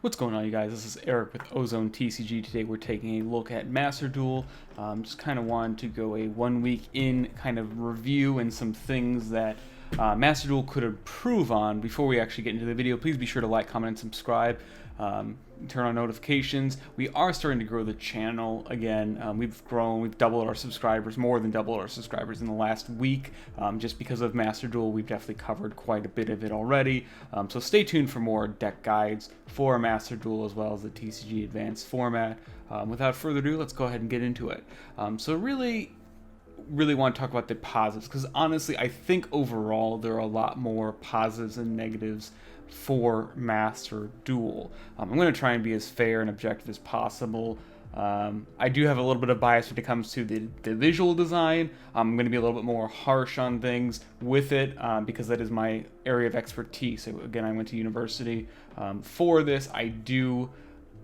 What's going on, you guys? This is Eric with OzoneTCG. Today we're taking a look at Master Duel. Just kind of wanted to go a 1 week in kind of review and some things that Master Duel could improve on. Before we actually get into the video, please be sure to like, comment, and subscribe. Turn on notifications. We are starting to grow the channel again. We've doubled our subscribers, more than doubled our subscribers in the last week. Just because of Master Duel, we've definitely covered quite a bit of it already. So stay tuned for more deck guides for Master Duel as well as the TCG Advanced format. Without further ado, let's go ahead and get into it. So really want to talk about the positives, because honestly I think overall there are a lot more positives and negatives for Master Duel. I'm going to try and be as fair and objective as possible. I do have a little bit of bias when it comes to the visual design. I'm going to be a little bit more harsh on things with it because that is my area of expertise. So again, I went to university for this. I do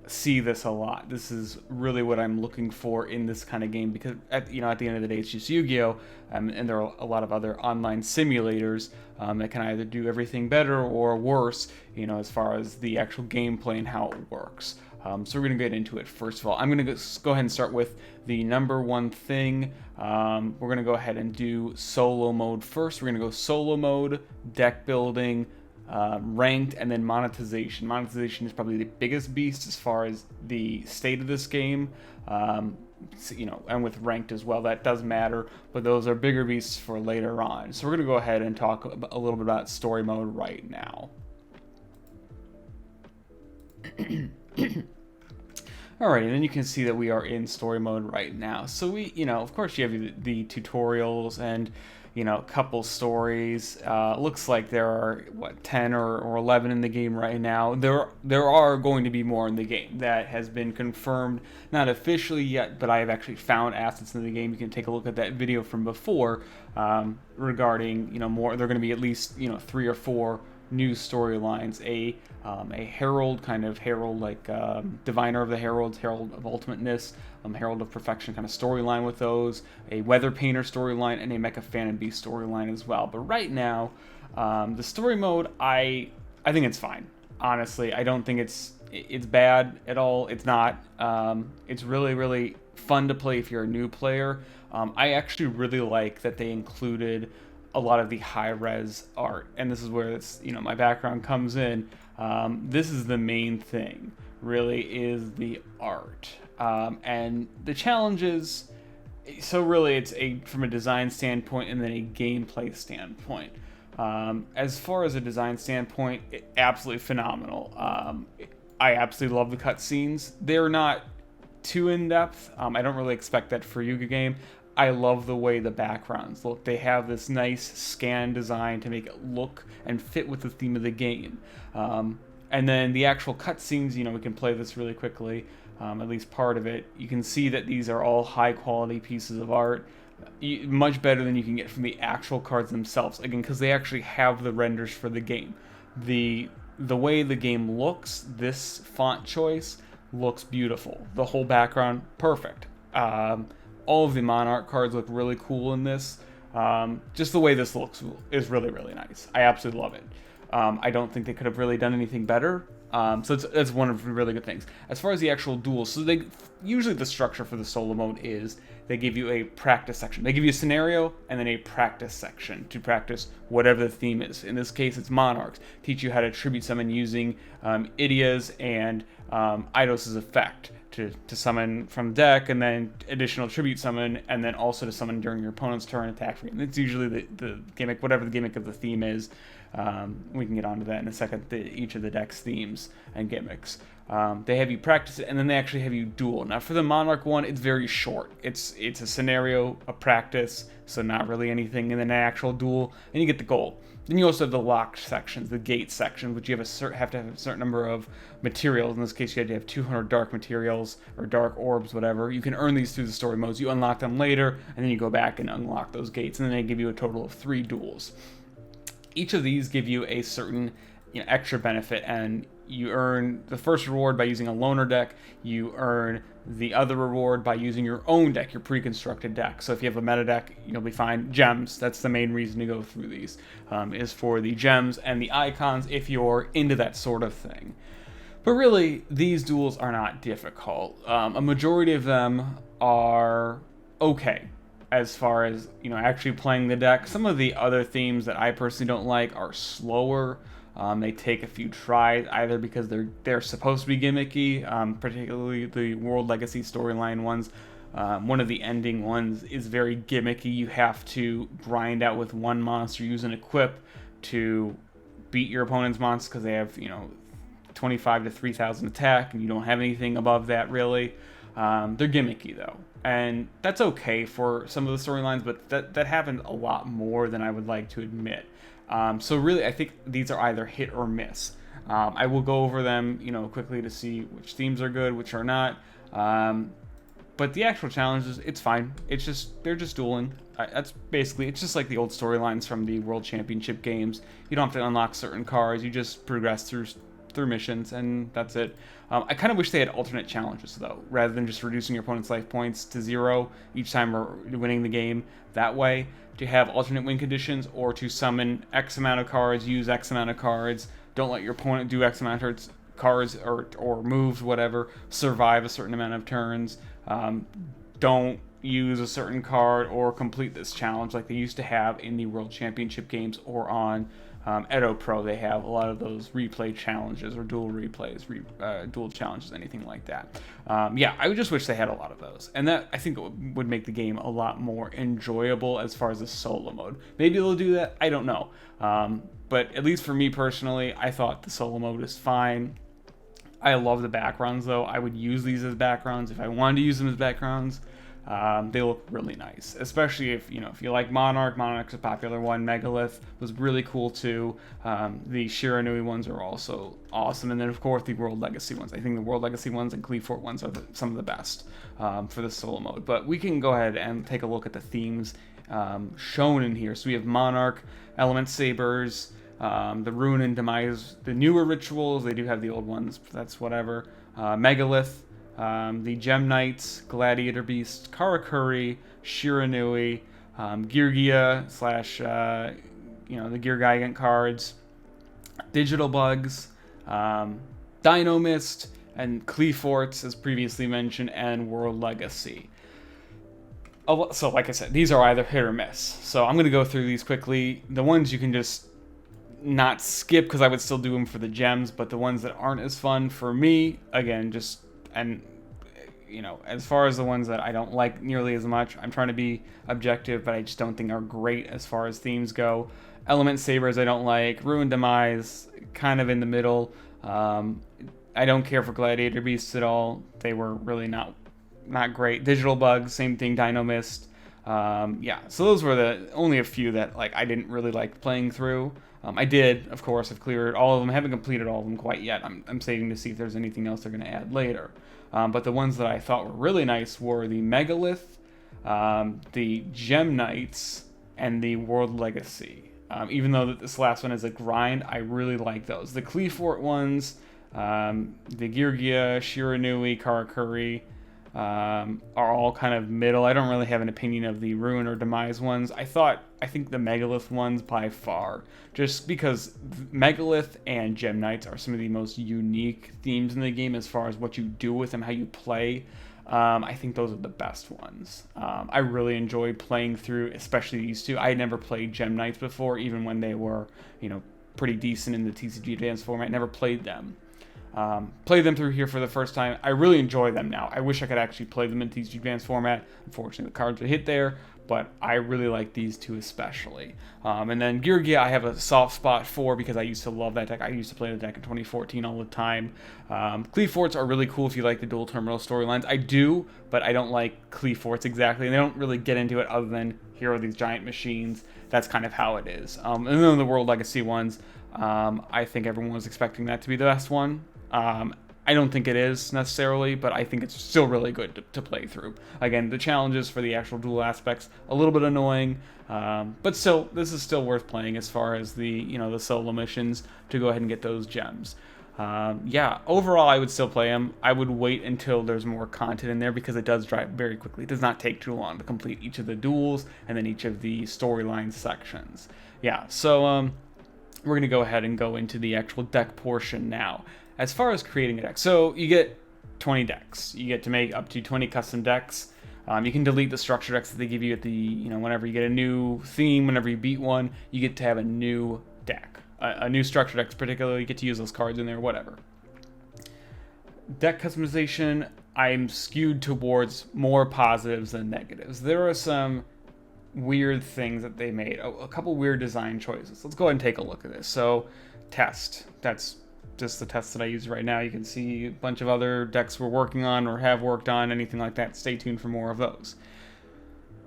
see this a lot. This is really what I'm looking for in this kind of game, because at the end of the day, it's just Yu-Gi-Oh! And there are a lot of other online simulators that can either do everything better or worse, as far as the actual gameplay and how it works. So we're going to get into it. First of all, I'm going to go ahead and start with the number one thing. We're going to go ahead and do solo mode first. We're going to go solo mode, deck building, ranked, and then monetization. Monetization is probably the biggest beast as far as the state of this game. And with ranked as well, that does matter, but those are bigger beasts for later on. So we're going to go ahead and talk a little bit about story mode right now. Alright, and then you can see that we are in story mode right now. So we, of course you have the tutorials and, a couple stories. Looks like there are, 10 or 11 in the game right now. There are going to be more in the game. That has been confirmed, not officially yet, but I have actually found assets in the game. You can take a look at that video from before regarding, more. There are going to be at least, 3 or 4 new storylines. A herald, kind of herald, like diviner of the heralds, herald of ultimateness, herald of perfection kind of storyline with those, a weather painter storyline, and a mecha fan and beast storyline as well. But right now, the story mode, I think it's fine. Honestly, I don't think it's bad at all. It's not. It's really fun to play if you're a new player. I actually really like that they included a lot of the high-res art, and this is where my background comes in. This is the main thing, really, is the art. And the challenges, so really it's from a design standpoint and then a gameplay standpoint. As far as a design standpoint, absolutely phenomenal. I absolutely love the cutscenes. They're not too in-depth. I don't really expect that for a Yu-Gi game. I love the way the backgrounds look. They have this nice scan design to make it look and fit with the theme of the game. And then the actual cutscenes, we can play this really quickly, at least part of it. You can see that these are all high quality pieces of art, much better than you can get from the actual cards themselves. Again, because they actually have the renders for the game. The way the game looks, this font choice looks beautiful. The whole background, perfect. All of the Monarch cards look really cool in this. Just the way this looks is really nice. I absolutely love it. I don't think they could have really done anything better. So that's one of the really good things. As far as the actual duels, so usually the structure for the solo mode is they give you a practice section. They give you a scenario and then a practice section to practice whatever the theme is. In this case, it's Monarchs. Teach you how to tribute summon using Idia's and Eidos' effect to summon from deck, and then additional tribute summon, and then also to summon during your opponent's turn, attack free. And it's usually the gimmick, whatever the gimmick of the theme is. We can get onto that in a second, each of the deck's themes and gimmicks. They have you practice it, and then they actually have you duel. Now for the Monarch one, it's very short. It's a scenario, a practice, so not really anything, and then an actual duel, and you get the goal. Then you also have the locked sections, the gate section, which you have to have a certain number of materials. In this case, you had to have 200 dark materials, or dark orbs, whatever. You can earn these through the story modes. You unlock them later, and then you go back and unlock those gates, and then they give you a total of 3 duels. Each of these give you a certain extra benefit, and you earn the first reward by using a loner deck. You earn the other reward by using your own deck, your pre-constructed deck. So if you have a meta deck, you'll be fine. Gems, that's the main reason to go through these, is for the gems and the icons if you're into that sort of thing. But really, these duels are not difficult. A majority of them are okay as far as, actually playing the deck. Some of the other themes that I personally don't like are slower. They take a few tries, either because they're supposed to be gimmicky, particularly the World Legacy storyline ones. One of the ending ones is very gimmicky. You have to grind out with one monster, use an equip to beat your opponent's monsters because they have, 25 to 3,000 attack, and you don't have anything above that really. They're gimmicky though, and that's okay for some of the storylines, but that happened a lot more than I would like to admit. So really, I think these are either hit or miss. I will go over them, quickly to see which themes are good, which are not. But the actual challenges, it's fine. They're just dueling. That's basically, it's just like the old storylines from the World Championship games. You don't have to unlock certain cards. You just progress through missions, and that's it. I kind of wish they had alternate challenges though, rather than just reducing your opponent's life points to 0 each time we're winning the game. That way, to have alternate win conditions, or to summon X amount of cards, use X amount of cards, don't let your opponent do X amount of cards or moves, whatever, survive a certain amount of turns, don't use a certain card or complete this challenge like they used to have in the World Championship games, or on Edo Pro. They have a lot of those replay challenges or dual replays, dual challenges, anything like that. Yeah, I would just wish they had a lot of those, and that, I think, would make the game a lot more enjoyable as far as the solo mode. Maybe they'll do that, I don't know. But at least for me personally, I thought the solo mode is fine. I love the backgrounds though. I would use these as backgrounds if I wanted to use them as backgrounds. They look really nice, especially if you like Monarch. Monarch's a popular one. Megalith was really cool too. The Shiranui ones are also awesome, and then of course the World Legacy ones. I think the World Legacy ones and Cleefort ones are some of the best for the solo mode. But we can go ahead and take a look at the themes shown in here. So we have Monarch, Element Sabers, the Ruin and Demise, the newer rituals. They do have the old ones, but that's whatever. Megalith, the Gem Knights, Gladiator Beast, Karakuri, Shiranui, Girgia slash, the Gear Gigant cards, Digital Bugs, Dino Mist, and Cleeforts, as previously mentioned, and World Legacy. So, like I said, these are either hit or miss. So I'm going to go through these quickly. The ones you can just not skip, because I would still do them for the gems, but the ones that aren't as fun for me, again, as far as the ones that I don't like nearly as much, I'm trying to be objective, but I just don't think are great as far as themes go. Element Sabers I don't like. Ruin Demise, kind of in the middle. I don't care for Gladiator Beasts at all. They were really not great. Digital Bugs, same thing. Dino Mist. Yeah, so those were only a few that I didn't really like playing through. I did, of course, have cleared all of them. I haven't completed all of them quite yet. I'm saving to see if there's anything else they're going to add later. But the ones that I thought were really nice were the Megalith, the Gem Knights, and the World Legacy. Even though this last one is a grind, I really like those. The Cleefort ones, the Girgia, Shiranui, Karakuri, are all kind of middle. I don't really have an opinion of the Ruin or Demise ones. I think the Megalith ones by far, just because Megalith and Gem Knights are some of the most unique themes in the game as far as what you do with them, how you play. I think those are the best ones. I really enjoy playing through, especially these two. I had never played Gem Knights before, even when they were, pretty decent in the TCG Advanced format. Never played them. Play them through here for the first time. I really enjoy them now. I wish I could actually play them in TCG Advanced format. Unfortunately, the cards would hit there, but I really like these two especially. And then Girgia I have a soft spot for, because I used to love that deck. I used to play the deck in 2014 all the time. Cleeforts are really cool if you like the dual terminal storylines. I do, but I don't like Cleeforts exactly, and they don't really get into it other than here are these giant machines. That's kind of how it is. And then the World Legacy ones, I think everyone was expecting that to be the best one. I don't think it is necessarily, but I think it's still really good to play through. Again, the challenges for the actual duel aspects, a little bit annoying, but still, this is still worth playing as far as the the solo missions to go ahead and get those gems. Yeah, overall, I would still play them. I would wait until there's more content in there, because it does drive very quickly. It does not take too long to complete each of the duels and then each of the storyline sections. Yeah, so we're going to go ahead and go into the actual deck portion now. as far as creating a deck, so you get 20 decks. You get to make up to 20 custom decks. You can delete the structure decks that they give you at the, whenever you get a new theme, whenever you beat one, you get to have a new deck. A new structure deck, particularly, you get to use those cards in there, whatever. Deck customization, I'm skewed towards more positives than negatives. There are some weird things that they made, a couple weird design choices. Let's go ahead and take a look at this. So, test. That's just the test that I use right now. You can see a bunch of other decks we're working on or have worked on, anything like that. Stay tuned for more of those.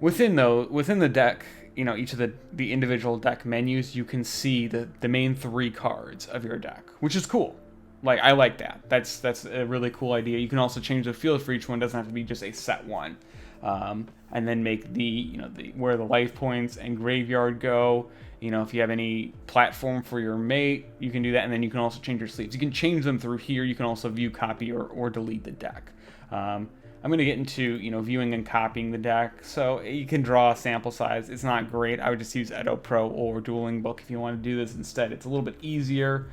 Within the deck, each of the individual deck menus, you can see the main 3 cards of your deck, which is cool. Like, I like that. That's a really cool idea. You can also change the field for each one. It doesn't have to be just a set one. And then make the where the life points and graveyard go. If you have any platform for your mate, you can do that. And then you can also change your sleeves. You can change them through here. You can also view, copy, or delete the deck. I'm going to get into, viewing and copying the deck. So you can draw a sample size. It's not great. I would just use Edo Pro or Dueling Book if you want to do this instead. It's a little bit easier.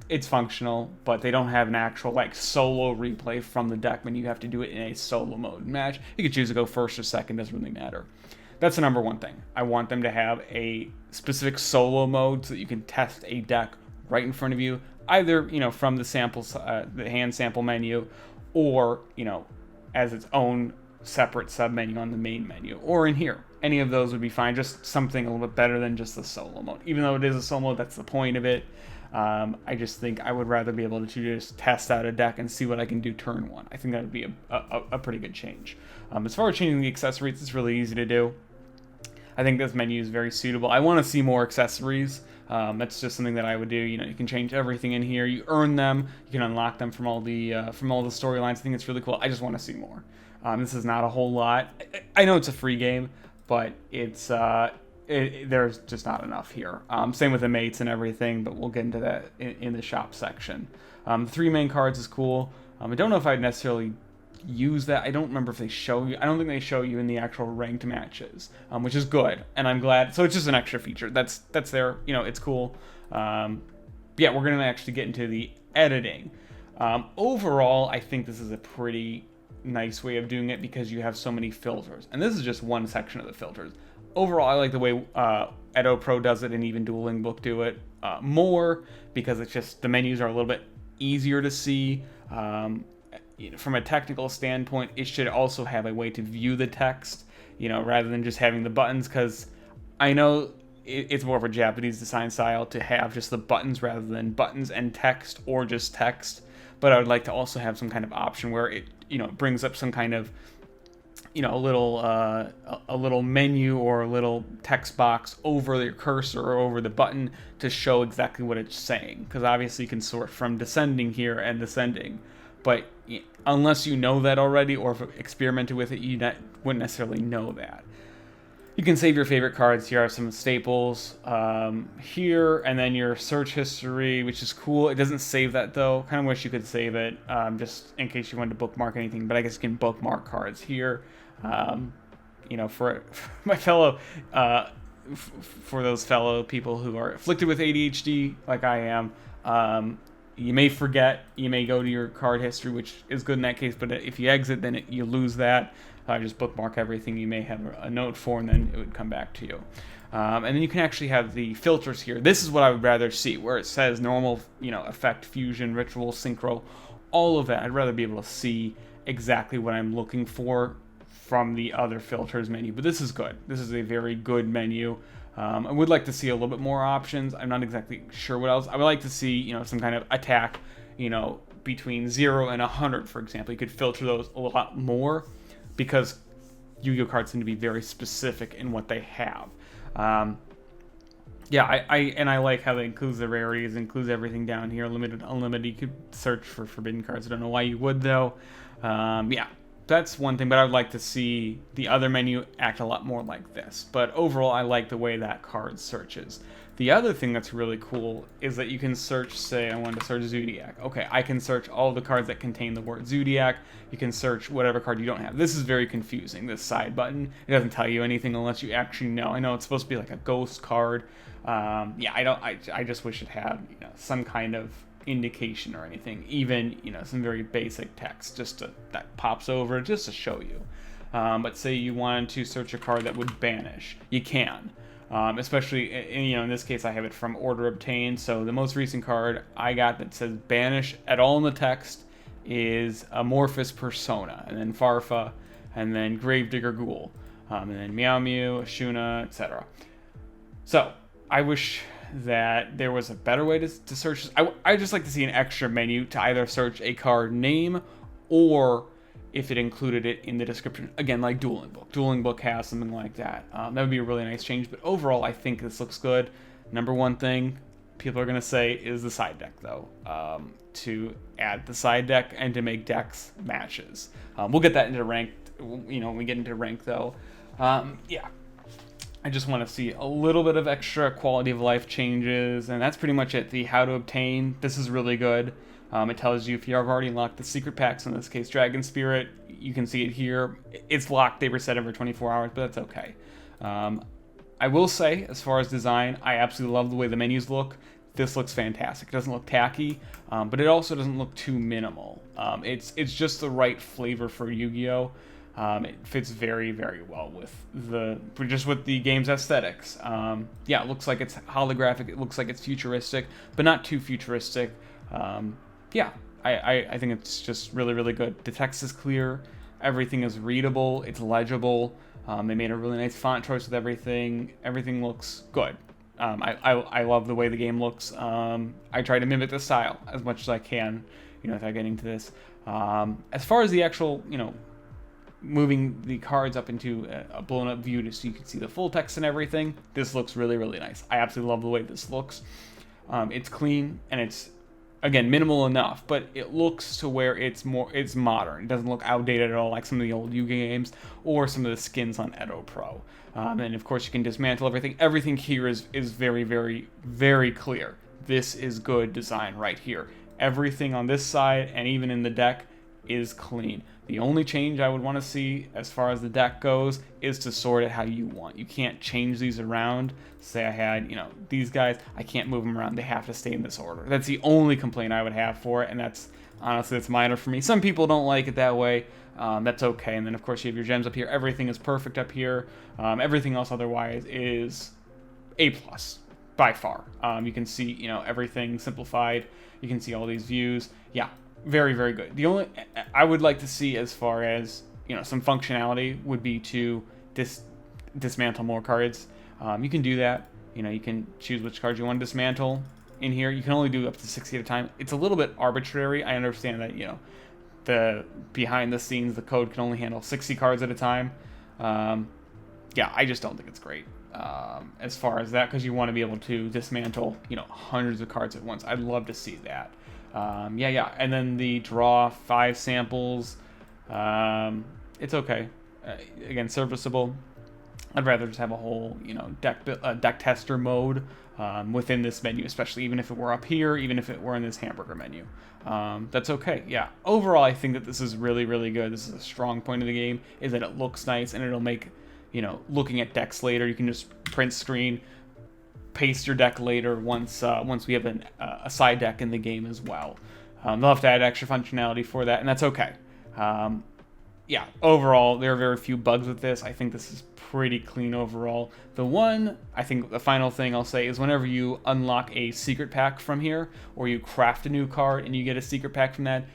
It's functional, but they don't have an actual solo replay from the deck when you have to do it in a solo mode match. You could choose to go first or second, doesn't really matter. That's the number one thing. I want them to have a specific solo mode so that you can test a deck right in front of you, either from the samples, the hand sample menu, or as its own separate sub menu on the main menu, or in here. Any of those would be fine. Just something a little bit better than just the solo mode. Even though it is a solo mode, that's the point of it. I just think I would rather be able to just test out a deck and see what I can do turn 1. I think that would be a pretty good change. As far as changing the accessories, it's really easy to do. I think this menu is very suitable. I want to see more accessories. That's just something that I would do. You can change everything in here. You earn them. You can unlock them from all the storylines. I think it's really cool. I just want to see more. This is not a whole lot. I know it's a free game, but it's there's just not enough here. Same with the mates and everything, but we'll get into that in the shop section. The 3 main cards is cool. I don't know if I'd necessarily use that. I don't remember if they show you. I don't think they show you in the actual ranked matches, which is good, and I'm glad. So it's just an extra feature. That's there. It's cool. Yeah, we're gonna actually get into the editing. Overall, I think this is a pretty nice way of doing it because you have so many filters, and this is just one section of the filters. Overall, I like the way Edo Pro does it, and even Dueling Book do it more, because it's just the menus are a little bit easier to see. From a technical standpoint, it should also have a way to view the text, rather than just having the buttons, because I know it's more of a Japanese design style to have just the buttons rather than buttons and text, or just text. But I would like to also have some kind of option where it brings up some kind of a little menu or a little text box over your cursor or over the button to show exactly what it's saying, because obviously you can sort from descending here and ascending, but unless you know that already or have experimented with it, you wouldn't necessarily know that. You can save your favorite cards. Here are some staples here, and then your search history, which is cool. It doesn't save that though. Kind of wish you could save it, just in case you wanted to bookmark anything, but I guess you can bookmark cards here. For my fellow, for those fellow people who are afflicted with ADHD like I am, you may forget, you may go to your card history, which is good in that case, but if you exit, then you lose that. Just bookmark everything you may have a note for, and then it would come back to you. And then you can actually have the filters here. This is what I would rather see, where it says normal, effect, fusion, ritual, synchro, all of that. I'd rather be able to see exactly what I'm looking for from the other filters menu, but this is good. This is a very good menu. I would like to see a little bit more options. I'm not exactly sure what else. I would like to see, some kind of attack, between 0 and 100, for example. You could filter those a lot more, because Yu-Gi-Oh cards seem to be very specific in what they have. Yeah, I like how they includes the rarities, includes everything down here, limited, unlimited. You could search for forbidden cards. I don't know why you would though. Yeah, that's one thing, but I would like to see the other menu act a lot more like this. But overall, I like the way that card searches. The other thing that's really cool is that you can search, say I wanted to search Zodiac. Okay, I can search all the cards that contain the word Zodiac. You can search whatever card you don't have. This is very confusing, this side button. It doesn't tell you anything unless you actually know. I know it's supposed to be like a ghost card. Yeah, I just wish it had some kind of indication or anything. Even, you know, some very basic text that pops over just to show you. But say you wanted to search a card that would banish, you can. Especially, you know, in this case, I have it from order obtained. So the most recent card I got that says banish at all in the text is Amorphous Persona, and then Farfa, and then Gravedigger Ghoul, and then Meow Mew, Ashuna, etc. So I wish that there was a better way to search this. I just like to see an extra menu to either search a card name or if it included it in the description. Again, like Dueling Book. Dueling Book has something like that. That would be a really nice change. But overall, I think this looks good. Number one thing people are going to say is the side deck, though. To add the side deck and to make decks matches. We'll get that into ranked, you know, when we get into ranked, though. Yeah. I just want to see a little bit of extra quality of life changes, and that's pretty much it. The how to obtain, this is really good. It tells you if you have already unlocked the secret packs, in this case Dragon Spirit, you can see it here. It's locked, they reset every 24 hours, but that's okay. I will say, as far as design, I absolutely love the way the menus look. This looks fantastic. It doesn't look tacky, but it also doesn't look too minimal. It's just the right flavor for Yu-Gi-Oh! It fits very, very well with the game's aesthetics. Yeah, it looks like it's holographic. It looks like it's futuristic, but not too futuristic. Yeah, I think it's just really, really good. The text is clear. Everything is readable. It's legible. They made a really nice font choice with everything. Everything looks good. I love the way the game looks. I try to mimic the style as much as I can, you know, without getting to this. As far as the actual, you know, moving the cards up into a blown up view so you can see the full text and everything, this looks really, really nice. I absolutely love the way this looks. It's clean and it's, again, minimal enough, but it looks to where it's modern. It doesn't look outdated at all like some of the old Yu-Gi games or some of the skins on Edo Pro. And of course you can dismantle everything. Everything here is very, very, very clear. This is good design right here. Everything on this side and even in the deck is clean. The only change I would want to see as far as the deck goes is to sort it how you want. You can't change these around. Say I had, you know, these guys, I can't move them around. They have to stay in this order. That's the only complaint I would have for it, and that's, honestly, it's minor for me. Some people don't like it that way. That's okay. And then, of course, you have your gems up here. Everything is perfect up here. Everything else otherwise is A+, by far. You can see, you know, everything simplified. You can see all these views. Yeah. Very, very good. The only I would like to see as far as, you know, some functionality would be to dismantle more cards. You can do that. You know, you can choose which cards you want to dismantle in here. You can only do up to 60 at a time. It's a little bit arbitrary. I understand that, you know, the behind the scenes, the code can only handle 60 cards at a time. Yeah, I just don't think it's great as far as that, because you want to be able to dismantle, you know, hundreds of cards at once. I'd love to see that. Yeah, and then the draw 5 samples, it's okay. Again, serviceable. I'd rather just have a whole, you know, deck tester mode within this menu, especially even if it were up here, even if it were in this hamburger menu. That's okay. Yeah. Overall, I think that this is really, really good. This is a strong point of the game, is that it looks nice, and it'll make, you know, looking at decks later, you can just print screen, paste your deck later once we have a side deck in the game as well. They'll have to add extra functionality for that, and that's okay. Yeah, overall, there are very few bugs with this. I think this is pretty clean overall. I think the final thing I'll say is whenever you unlock a secret pack from here, or you craft a new card and you get a secret pack from that,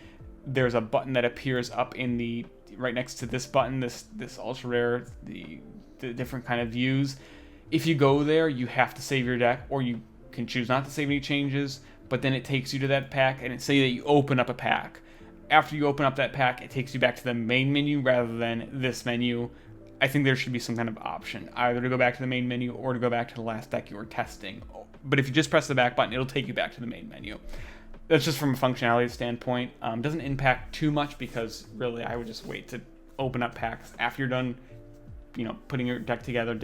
there's a button that appears up in the, right next to this button, this ultra rare, the different kind of views. If you go there, you have to save your deck, or you can choose not to save any changes, but then it takes you to that pack, and it say that you open up a pack. After you open up that pack, it takes you back to the main menu rather than this menu. I think there should be some kind of option, either to go back to the main menu or to go back to the last deck you were testing. But if you just press the back button, it'll take you back to the main menu. That's just from a functionality standpoint. Doesn't impact too much, because really I would just wait to open up packs after you're done, you know, putting your deck together,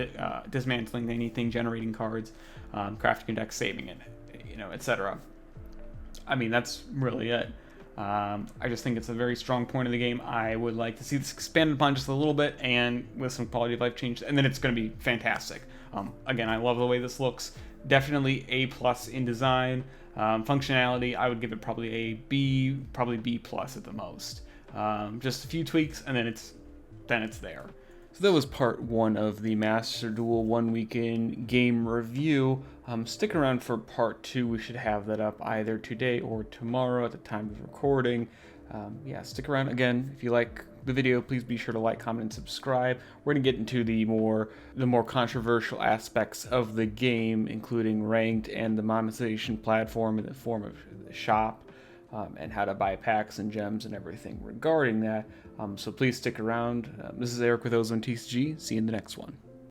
dismantling anything, generating cards, crafting your deck, saving it, you know, etc. I mean, that's really it. I just think it's a very strong point of the game. I would like to see this expanded upon just a little bit, and with some quality of life change, and then it's going to be fantastic. Again, I love the way this looks. Definitely A+ in design. Functionality, I would give it probably a B, probably B+ at the most. Just a few tweaks, and then it's there. So that was part 1 of the Master Duel 1 weekend game review. Stick around for part 2. We should have that up either today or tomorrow at the time of recording. Yeah, stick around. Again, if you like the video, please be sure to like, comment, and subscribe. We're going to get into the more controversial aspects of the game, including ranked and the monetization platform in the form of the shop, and how to buy packs and gems and everything regarding that. So please stick around. This is Eric with OzoneTCG. See you in the next one.